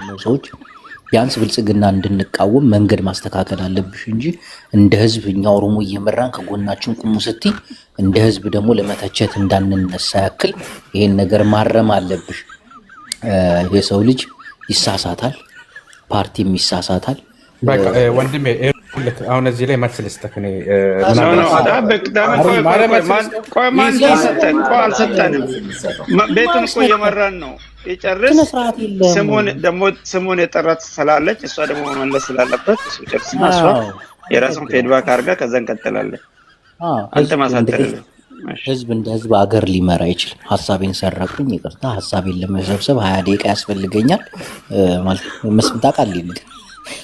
ነው ሰዎች ቢያንስ ብልጽግና እንድንቃወም መንገድ ማስተካከል አለብሽ እንጂ እንደ ህዝብ እኛ ኦሮሞ እየመራን ከጎናችን ቁሙ ስትይ እንደ ህዝብ ደግሞ ለመተቸት እንዳንነሳ ያክል ይሄን ነገር ማረም አለብሽ። የሰው ልጅ ይሳሳታል፣ ፓርቲም ይሳሳታል። በቃ ወንድሜ አሁን እዚህ ላይ መልስ ልስጥህ። ቤቱን እኮ እየመራን ነው። ይጨርስ። ስሙን የጠራት ስላለች እሷ ደግሞ መመለስ ስላለበት እሱ ጨርስና እሷ የራሱን ፌድባክ አድርጋ ከዛ እንቀጥላለን። አንተ ማሳደርልህ ህዝብ እንደ ህዝብ አገር ሊመራ አይችልም። ሀሳቤን ሰረቁኝ፣ ይቅርታ። ሀሳቤን ለመሰብሰብ 20 ደቂቃ ያስፈልገኛል ማለት መስምታቃልኝ።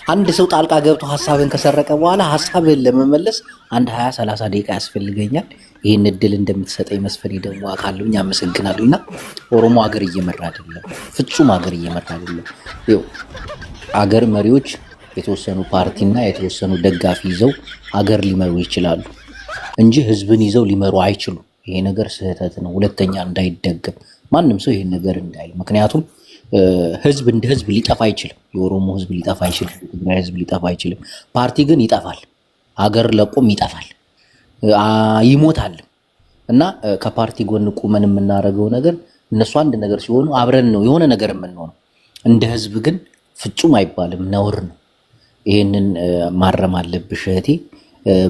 አንድ ሰው ጣልቃ ገብቶ ሀሳብን ከሰረቀ በኋላ ሀሳብን ለመመለስ አንድ 20-30 ደቂቃ ያስፈልገኛል። ይህን እድል እንደምትሰጠኝ መስፈሪ ደግሞ አካሉኝ። አመሰግናለሁ። እና ኦሮሞ ሀገር እየመራ አይደለም፣ ፍጹም ሀገር እየመራ አይደለም። ይኸው አገር መሪዎች የተወሰኑ ፓርቲና የተወሰኑ ደጋፊ ይዘው ሀገር ሊመሩ ይችላሉ እንጂ ህዝብን ይዘው ሊመሩ አይችሉም። ይሄ ነገር ስህተት ነው። ሁለተኛ እንዳይደገም ማንም ሰው ይሄን ነገር እንዳይል። ምክንያቱም ህዝብ እንደ ህዝብ ሊጠፋ አይችልም። የኦሮሞ ህዝብ ሊጠፋ አይችልም። የትግራይ ህዝብ ሊጠፋ አይችልም። ፓርቲ ግን ይጠፋል። ሀገር ለቆም ይጠፋል፣ ይሞታል። እና ከፓርቲ ጎን ቁመን የምናደርገው ነገር እነሱ አንድ ነገር ሲሆኑ አብረን ነው የሆነ ነገር የምንሆነው። እንደ ህዝብ ግን ፍጹም አይባልም፣ ነውር ነው። ይሄንን ማረም አለብሽ እህቴ።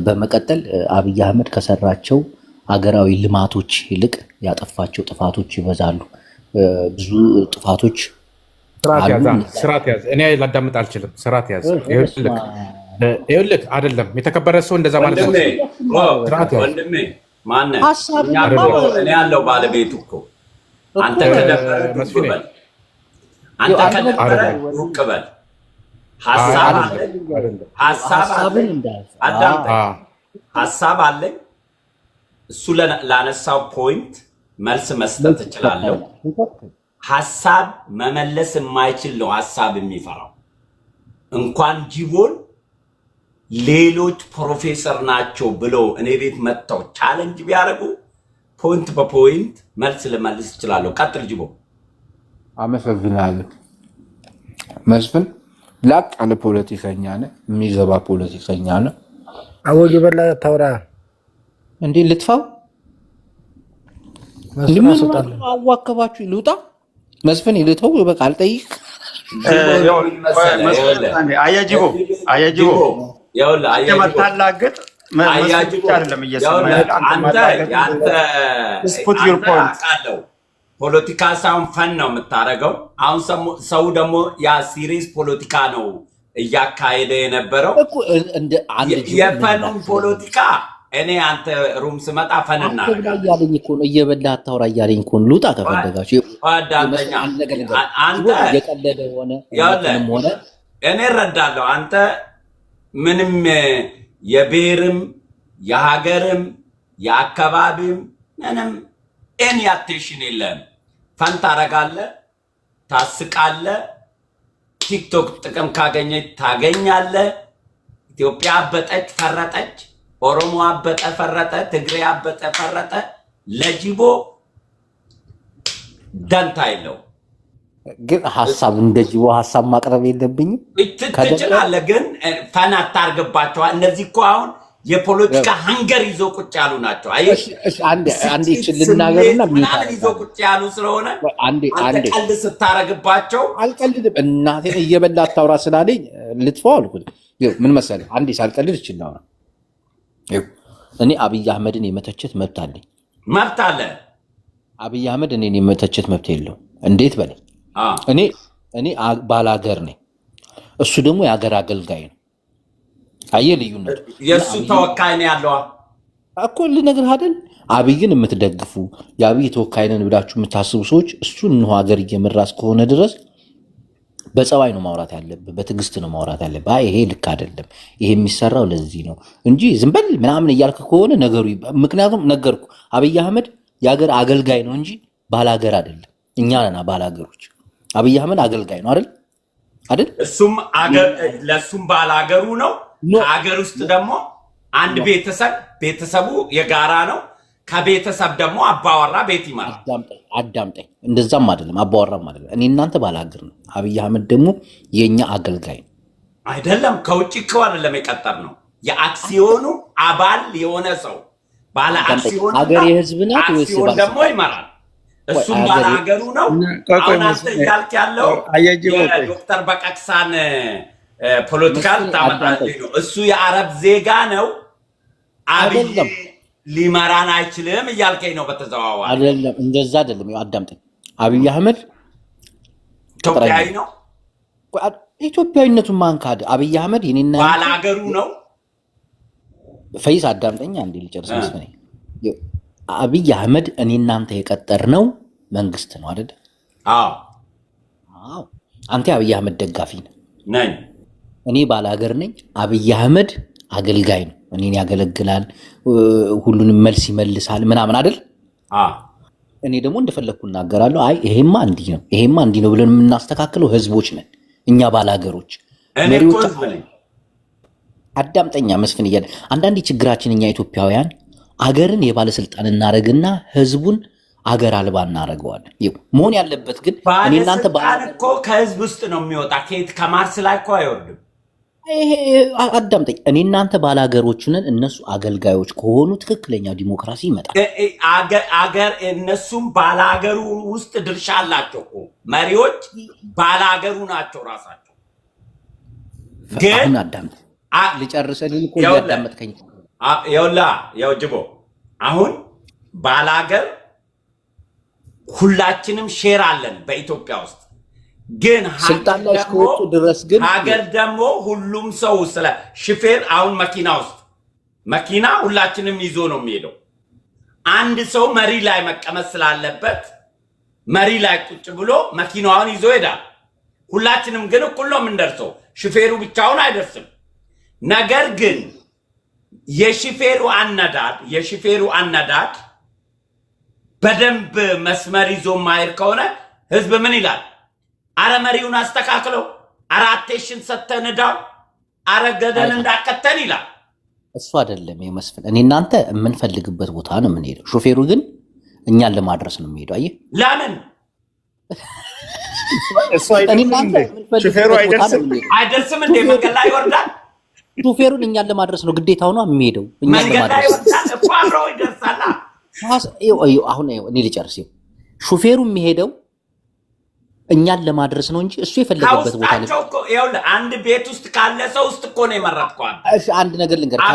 በመቀጠል አብይ አህመድ ከሰራቸው ሀገራዊ ልማቶች ይልቅ ያጠፋቸው ጥፋቶች ይበዛሉ። ብዙ ጥፋቶች ስርዓት ያዝ። እኔ ላዳምጥ አልችልም። ስርዓት ያዝ። ይኸውልህ አይደለም የተከበረ ሰው እንደዛ ማለት ነው። ወንድሜ ማነህ? እኔ ያለው ባለቤቱ እኮ አንተ ከደበረ ሩቅ በል፣ አንተ ከደበረ ሩቅ በል። ሀሳብ አለኝ። እሱ ላነሳው ፖይንት መልስ መስጠት እችላለሁ። ሀሳብ መመለስ የማይችል ነው ሀሳብ የሚፈራው። እንኳን ጅቦን ሌሎች ፕሮፌሰር ናቸው ብለው እኔ ቤት መጥተው ቻሌንጅ ቢያደርጉ ፖይንት በፖይንት መልስ ልመልስ እችላለሁ። ቀጥል ጅቦ። አመሰግናለሁ መስፍን። ላቅ ያለ ፖለቲከኛ ነህ፣ የሚገባ ፖለቲከኛ ነህ። አወጅ በላ ታውራ እንዴ ልጥፋው አዋከባችሁ ልውጣ። መስፍን ይልተው በቃ አልጠይቅ። አያጅቦ መታላገጥ አይደለም እየሰማ ፖለቲካ ሳይሆን ፈን ነው የምታደርገው። አሁን ሰው ደግሞ ያ ሲሪየስ ፖለቲካ ነው እያካሄደ የነበረው። የፈኑን ፖለቲካ እኔ አንተ ሩም ስመጣ ፈን እናደርጋለን እያለኝ እኮ ነው። እየበላህ አታውራ እያለኝ እኮ ነው። ልውጣ ከፈለጋችሁ አንተ የቀለደ ሆነ እኔ እረዳለሁ። አንተ ምንም የብሔርም የሀገርም የአካባቢም ምንም ኤኒ አቴንሽን የለም። ፈን ታደርጋለህ፣ ታስቃለህ። ቲክቶክ ጥቅም ካገኘች ታገኛለህ። ኢትዮጵያ አበጠች ፈረጠች፣ ኦሮሞ አበጠ ፈረጠ፣ ትግሬ አበጠ ፈረጠ። ለጅቦ ደንታ የለው። ግን ሀሳብ እንደ ጅቦ ሀሳብ ማቅረብ የለብኝም። ትችላለህ፣ ግን ፈን አታርግባቸዋል። እነዚህ እኮ አሁን የፖለቲካ ሀንገር ይዞ ቁጭ ያሉ ናቸው። አንዴ ልናገርና ምናምን ይዞ ቁጭ ያሉ ስለሆነ አንተ ቀልድ ስታረግባቸው አልቀልድም። እናቴን እየበላ አታውራ ስላለኝ ልጥፋው አልኩት። ምን መሰለህ አንዴ ሳልቀልድ እችላለሁ። እኔ አብይ አህመድን የመተቸት መብት አለኝ። መብት አለ። አብይ አህመድ እኔን የመተቸት መብት የለው። እንዴት በለኝ። እኔ ባላገር ነኝ፣ እሱ ደግሞ የሀገር አገልጋይ ነው። አየህ ልዩነቱ። የእሱ ተወካይ ነው ያለው እኮ ልነግርህ አይደል? አብይን የምትደግፉ የአብይ ተወካይ ነን ብላችሁ የምታስቡ ሰዎች እሱ እንሆ ሀገር እየመራ እስከሆነ ድረስ በጸባይ ነው ማውራት ያለብህ፣ በትዕግስት ነው ማውራት ያለብህ። ይሄ ልክ አይደለም፣ ይሄ የሚሰራው ለዚህ ነው እንጂ ዝም በል ምናምን እያልክ ከሆነ ነገሩ። ምክንያቱም ነገርኩ፣ አብይ አህመድ የሀገር አገልጋይ ነው እንጂ ባላገር አይደለም። እኛ ነና ባላገሮች። አብይ አህመድ አገልጋይ ነው አይደል? እሱም ለእሱም ባላገሩ ነው። ከሀገር ውስጥ ደግሞ አንድ ቤተሰቡ የጋራ ነው። ከቤተሰብ ደግሞ አባወራ ቤት ይመራል። አዳምጠኝ። እንደዛም አይደለም፣ አባወራም አይደለም። እኔ እናንተ ባላገር ነው። አብይ አህመድ ደግሞ የኛ አገልጋይ ነው። አይደለም ከውጭ እኮ አይደለም የቀጠር ነው። የአክሲዮኑ አባል የሆነ ሰው ባለ አክሲዮን ሀገር የህዝብ ናት ወይስ አክሲዮን ደግሞ ይመራል? እሱም ባለ ሀገሩ ነው። አሁን አንተ እያልክ ያለው ዶክተር በቀቅሳን ፖለቲካል ታመጣልኝ ነው። እሱ የአረብ ዜጋ ነው። አብይ ሊመራን አይችልም እያልከኝ ነው በተዘዋዋሪ። አይደለም፣ እንደዛ አይደለም። አዳምጠኝ። አብይ አህመድ ኢትዮጵያዊ ነው። ኢትዮጵያዊነቱን ማን ካደ? አብይ አህመድ የኔና ባለ ሀገሩ ነው። ፈይስ አዳምጠኝ አንዴ ልጨርስ መስለኝ። አብይ አህመድ እኔ እናንተ የቀጠርነው መንግስት ነው አይደል? አዎ አዎ። አንተ አብይ አህመድ ደጋፊ ነኝ፣ እኔ ባለ ሀገር ነኝ። አብይ አህመድ አገልጋይ ነው። እኔን ያገለግላል፣ ሁሉንም መልስ ይመልሳል ምናምን አይደል? እኔ ደግሞ እንደፈለግኩ እናገራለሁ። አይ ይሄማ እንዲህ ነው፣ ይሄማ እንዲህ ነው ብለን የምናስተካክለው ህዝቦች ነን እኛ ባላገሮች። አዳምጠኛ መስፍን እያለ አንዳንድ ችግራችን እኛ ኢትዮጵያውያን አገርን የባለስልጣን እናደርግና ህዝቡን አገር አልባ እናደርገዋለን። መሆን ያለበት ግን እኔ እናንተ ባለስልጣን እኮ ከህዝብ ውስጥ ነው የሚወጣ፣ ከየት ከማርስ ላይ እኮ አይወርድም። አዳምጠኝ። እኔ እናንተ ባላገሮች ነን፣ እነሱ አገልጋዮች ከሆኑ ትክክለኛ ዲሞክራሲ ይመጣል። አገር እነሱም ባላገሩ ውስጥ ድርሻ አላቸው እኮ መሪዎች ባላገሩ ናቸው ራሳቸው። ግን አዳምጥ ልጨርሰልኝ እኮ ያዳመጥከኝ። ያው ጅቦ አሁን ባላገር ሁላችንም ሼር አለን በኢትዮጵያ ውስጥ። ግን ስልጣን ላይ እስከወጡ ድረስ ግን ሀገር ደግሞ ሁሉም ሰው ስለ ሹፌር አሁን መኪና ውስጥ መኪና ሁላችንም ይዞ ነው የሚሄደው። አንድ ሰው መሪ ላይ መቀመጥ ስላለበት መሪ ላይ ቁጭ ብሎ መኪናውን ይዞ ሄዳል። ሁላችንም ግን እኩል ነው የምንደርሰው። ሹፌሩ ብቻውን አይደርስም። ነገር ግን የሹፌሩ አነዳድ በደንብ መስመር ይዞ ማይር ከሆነ ህዝብ ምን ይላል? አረ መሪውን አስተካክለው፣ አረ አቴንሽን ሰተን ዳው፣ አረ ገደል እንዳከተን ይላል። እሱ አይደለም የመስፍን። እኔ እናንተ የምንፈልግበት ቦታ ነው የምንሄደው። ሾፌሩ ግን እኛን ለማድረስ ነው የሚሄደው። አየህ ለምን አይደርስም እንዴ? መንገድ ላይ ይወርዳል። ሾፌሩን እኛን ለማድረስ ነው ግዴታው ነው የሚሄደው። መንገድ ላይ ይወርዳል እኮ አብረው ይደርሳል። አሁን እኔ ልጨርስ። ሾፌሩ የሚሄደው እኛን ለማድረስ ነው እንጂ እሱ የፈለገበት ቦታ ላይ ይኸውልህ፣ አንድ ቤት ውስጥ ካለ ሰው ውስጥ እኮ ነው የመረጥከው። እሺ አንድ ነገር ልንገርህ፣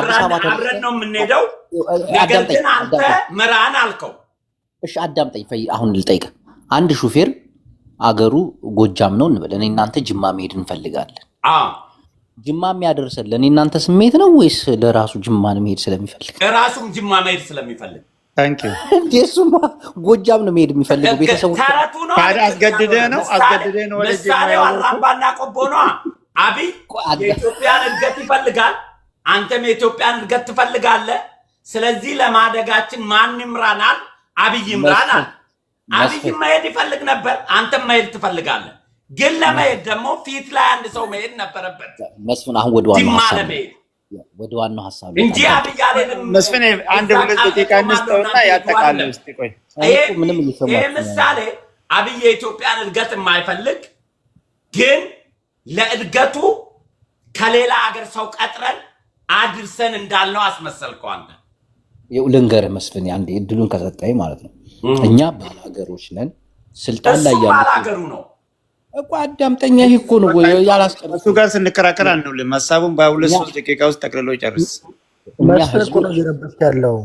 አብረን ነው የምንሄደው። ነገር ግን አንተ ምራን አልከው። እሺ አዳምጠኝ። አሁን ልጠይቅህ፣ አንድ ሹፌር አገሩ ጎጃም ነው እንበል፣ እኔ እናንተ ጅማ መሄድ እንፈልጋለን። ጅማ የሚያደርሰን ለእኔ እናንተ ስሜት ነው ወይስ ለራሱ ጅማን መሄድ ስለሚፈልግ? ራሱም ጅማ መሄድ ስለሚፈልግ። እሱማ ጎጃም ነው መሄድ የሚፈልገው። ቤተሰቦች አስገድደህ ነው ምሳሌው አራምባና ቆቦ ነዋ። አብይ የኢትዮጵያን እድገት ይፈልጋል፣ አንተም የኢትዮጵያን እድገት ትፈልጋለህ። ስለዚህ ለማደጋችን ማን ይምራናል? አብይ ይምራናል። አብይ መሄድ ይፈልግ ነበር፣ አንተም መሄድ ትፈልጋለህ። ግን ለመሄድ ደግሞ ፊት ላይ አንድ ሰው መሄድ ነበረበት። መስፍን አሁን ወደ ዋናው ሀሳብ እንጂ አብይ አልሄድም። መስፍን አንድ ሁለት ደቂቃ እንስጠውና ያጠቃልል። እስቲ ቆይ ይሄ ምሳሌ አብይ የኢትዮጵያን እድገት የማይፈልግ ግን ለእድገቱ ከሌላ ሀገር ሰው ቀጥረን አድርሰን እንዳልነው አስመሰልከው አንተ። ልንገርህ መስፍን፣ አንዴ እድሉን ከሰጠኝ ማለት ነው። እኛ ባላገሮች ነን፣ ስልጣን ላይ ያሉ ባላገሩ ነው እኮ። አዳምጠኛ። ይሄ እኮ ነው ያላስጨረሱ እሱ ጋር ስንከራከር አንውልም። ሀሳቡን በሁለት ሶስት ደቂቃ ውስጥ ጠቅልሎ ጨርስ። መስፍን እኮ ነው እየረበሽ ያለው።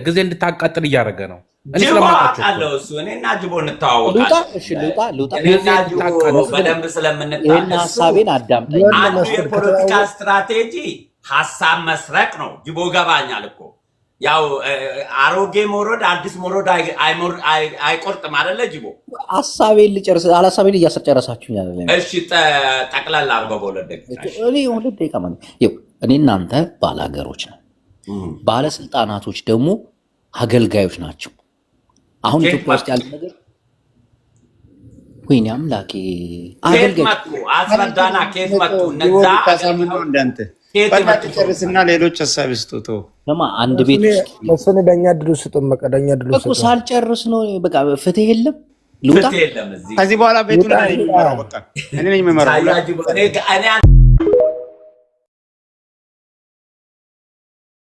ጊዜ እንድታቃጥል እያደረገ ነው። ጅቦ አውቃለሁ። እሱ እኔና ጅቦ እንተዋወቃለን በደንብ ስለምንታወቅ። ሀሳቤን አዳምጠኝ። አንዱ የፖለቲካ ስትራቴጂ ሀሳብ መስረቅ ነው። ጅቦ ገባኛል እኮ ያው አሮጌ ሞሮድ አዲስ ሞሮድ አይቆርጥም አይደለ ጅቦ? ሀሳቤን ልጨርስ። ሀሳቤን እያስጨረሳችሁኝ አይደለም? እሺ ጠቅላላ አድርገው በሁለት ደቂቃ። ሁለት ደቂቃ ማለት እኔ እናንተ ባላገሮች ነን፣ ባለስልጣናቶች ደግሞ አገልጋዮች ናቸው። አሁን ኢትዮጵያ ውስጥ ያለ ነገር ወይኔ አምላኬ፣ አገልጋዮች አስረዳና፣ ከየት መጡ እነዛ? ጨርስና ሌሎች ሀሳብ ይስጡት። ለማ አንድ ቤት ውስጥ መስፍን ዳኛ ድሉ ስጡን። በቃ ዳኛ ድሉ ስጡን እኮ ሳልጨርስ ነው። በቃ ፍትህ የለም ልውጣ። ከዚህ በኋላ ቤቱን እኔ ነኝ የምመራው።